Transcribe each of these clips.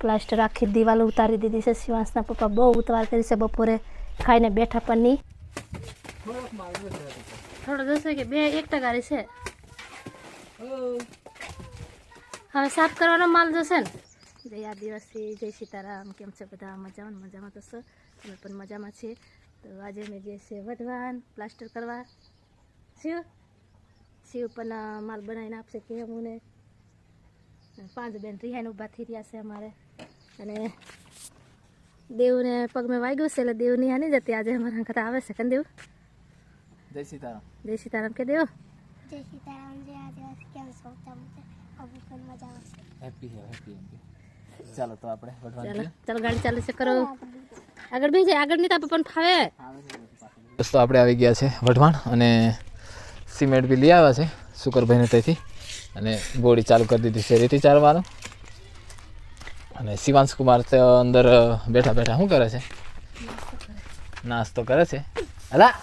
Plaster आखी दीवाल उतारी दीधी से। शिवांशना पप्पा बहुत उतार करी से। बपोरे खाई बैठा पण नहीं। थोड़ा जैसे कि बे एक टगारी से हाँ साफ करवाना माल जैसे जय आदिवासी जय सीताराम केम छे बधा मजामा मजामा तो सर તમે પણ મજામાં છે। તો આજે મેં જે છે વઢવાન પ્લાસ્ટર કરવા શિવ પણ માલ બનાવીને આપશે કે અમને 5 બેન રિહાઈને ઊભા થઈ રહ્યા છે અમારે। અને દેવને પગમાં વાગ્યું છે એટલે દેવ ની હાની જતી આજે અમારા ઘરે આવે છે। કન દેવ જય સીતારામ કે દેવ जय सीताराम जय आदिवासी केम छो તમે અબુ પણ મજામાં છે। હેપી ચાલો તો આપણે ચાલો ચાલો ગાડી ચાલુ છે કરો આગળ બેસી જાય આગળ નહીં તો પણ ફાવે। દોસ્તો આપણે આવી ગયા છે વઢવાણ અને સિમેન્ટ બી લઈ આવ્યા છે શુકરભાઈને ત્યાંથી અને ગોળી ચાલુ કરી દીધી છે રેતી ચારવાનું। અને શિવાંશ કુમાર તો અંદર બેઠા બેઠા શું કરે છે? નાસ્તો કરે છે। અલા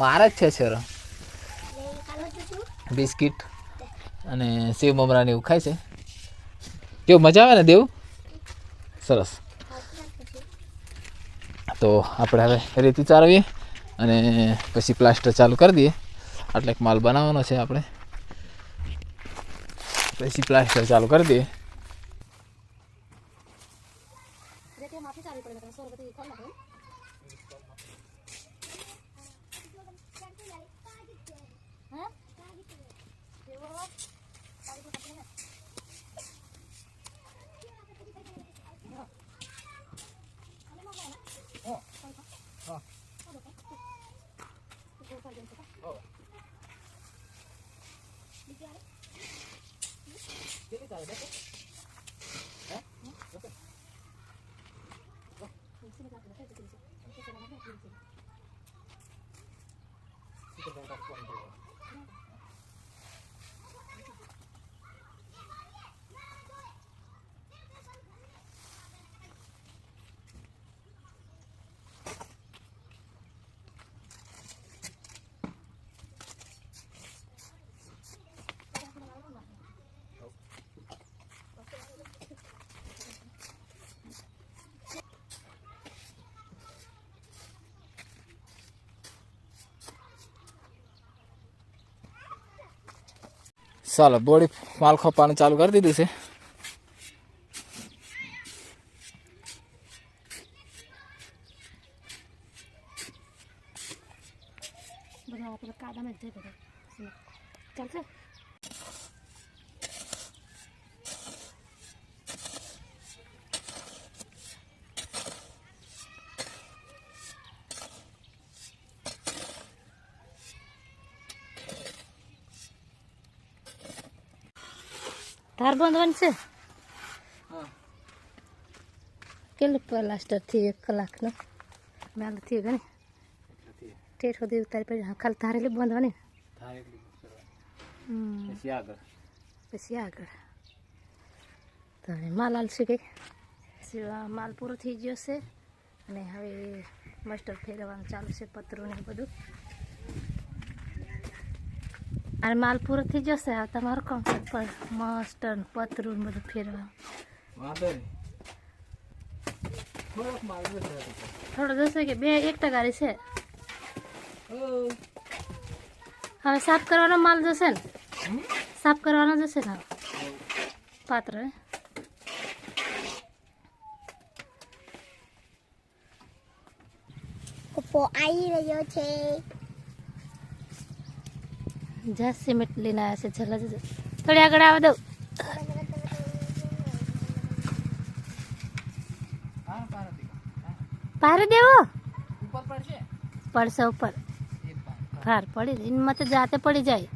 મારે જ છે સર બિસ્કિટ અને સેવ મમરાની એવું ખાય છે। કેવું મજા આવે ને દેવ? સરસ। તો આપણે હવે રેતી ચારવીએ અને પછી પ્લાસ્ટર ચાલુ કરી દઈએ। આટલે માલ બનાવવાનો છે આપણે પછી પ્લાસ્ટર ચાલુ કરી દઈએ। ચાલો બોડી માલ ખોપાનું ચાલુ કરી દીધું છે। તાર બાંધવાનું છે કેટલું પ્લાસ્ટર થી 1 કલાકનો મેલ થી ગણે ઠેઠ સુધી ઉતારી પછી ખાલી ધારેલી બાંધવાની પછી આગળ તો માલ આલશે કે માલ પૂરો થઈ ગયો છે અને હવે મસ્ટર ફેરવવાનું ચાલુ છે પતરું ને બધું। અને માલ પૂરો થઈ જશે હવે તમારું કામ છે મસ્ટર પતરું બધું ફેરવા। થોડો જશે કે 1 ટગારી છે હવે સાફ કરવાનો માલ જશે ને સાફ કરવાનો જશે ને પાત્ર પપ્પો આવી રહ્યો છે। જા સિમેન્ટ લઈને આવ્યા છે છેલ્લા જશે થોડી આગળ આવવા દઉં પારે દેવો પડશે ઉપર ફાર પડી એમાં તો જાતે પડી જાય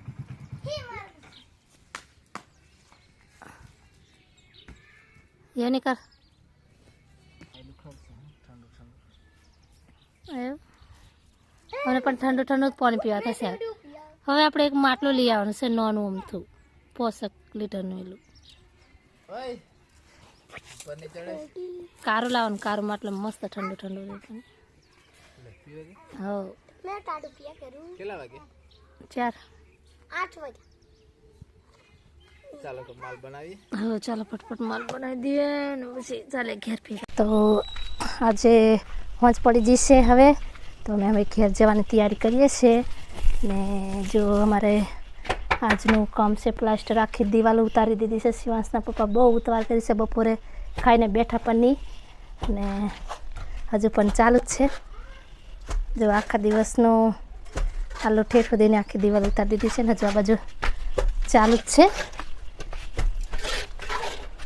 એવું નહીં કર મને પણ ઠંડુ ઠંડુ પાણી પીવા થશે। હવે આપણે એક માટલું લઈ આવવાનું છે નોનું અમથું 5 લીટરનું એલું કારું લાવવાનું કારું માટલું મસ્ત ઠંડુ ઠંડુ રહેતું। હા मैं टाटू पिया करूं। કેટલા વાગે? 4 8 वागे ચાલો તો માલ બનાવીએ. હવે ચાલો ફટફટ માલ બનાવી દઈએ ને પછી ચાલે ઘેર ભેગા. તો આજે હોંચ પડી જશે હવે, તો અમે હવે ઘેર જવાની તૈયારી કરીએ છીએ. ને જો અમારે આજનું કામ છે પ્લાસ્ટર, આખી દિવાલો ઉતારી દીધી છે. શિવાંશના પપ્પા બહુ ઉતાર કરી છે, બપોરે ખાઈને બેઠા પણ નહીં, અને હજુ પણ ચાલુ જ છે. જો આખા દિવસનું આલો ઠેઠો દઈને આખી દિવાલ ઉતારી દીધી છે ને હજુ આ બાજુ ચાલુ જ છે.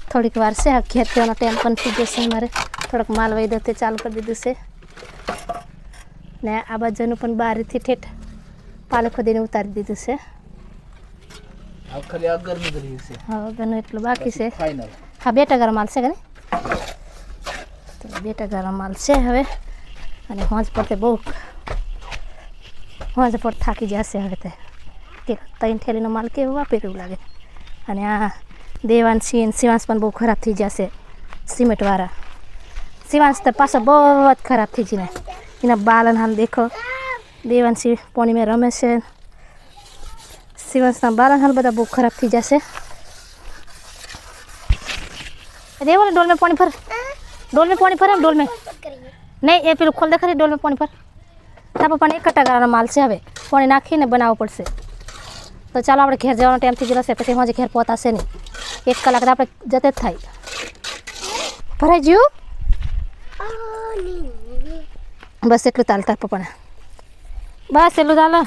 થોડીક વાર છે, આ ઘેર જવાનો ટાઈમ પણ થઈ જશે. અમારે થોડોક માલ વહી દો તે ચાલુ કરી દીધું છે. ને આ બાજુનું પણ બારીથી ઠેઠ પાલે ખોદીને ઉતારી દીધું છે. આ ખાલી આગળનું જ રહ્યું છે. હા, આગળનું એટલું બાકી છે. ફાઇનલ. હા, 2% માલ છે કે નહીં? તો 2% માલ છે હવે. અને હોંજ પર તે બહુ હોંજ પર થાકી જશે હવે તે. કે 3 થેલીનો માલ કેવો વાપર્યું લાગે. અને આ દેવાંશી અને શિવાંશ પણ બહુ ખરાબ થઈ જશે સિમેન્ટવાળા. શિવાંશ તો પાછો બહુ જ ખરાબ થઈ જઈને એના બાલન હાલ દેખો. દેવાંશી પાણી મેં રમે છે, શિવાંશના બાલન હાલ બધા બહુ ખરાબ થઈ જશે. દેવો ને ડોલ में पानी भर, डोल में पानी भर, डोल में नहीं, એ પેલું ખોલ દેખાડી ડોલ में પાણી ભર. તાપા પણ 1% માલ છે, હવે પાણી નાખીને બનાવવો પડશે. તો ચાલો આપણે ઘેર જવાનો ટાઈમ થઈ ગયો છે, પછી હજી ઘેર પહોંચાશે નહીં. 1 કલાક તો આપણે જતે જ થાય. ભરાઈ ગયું બસ એટલું ચાલતા પપ્પાને, બસ એટલું ચાલો.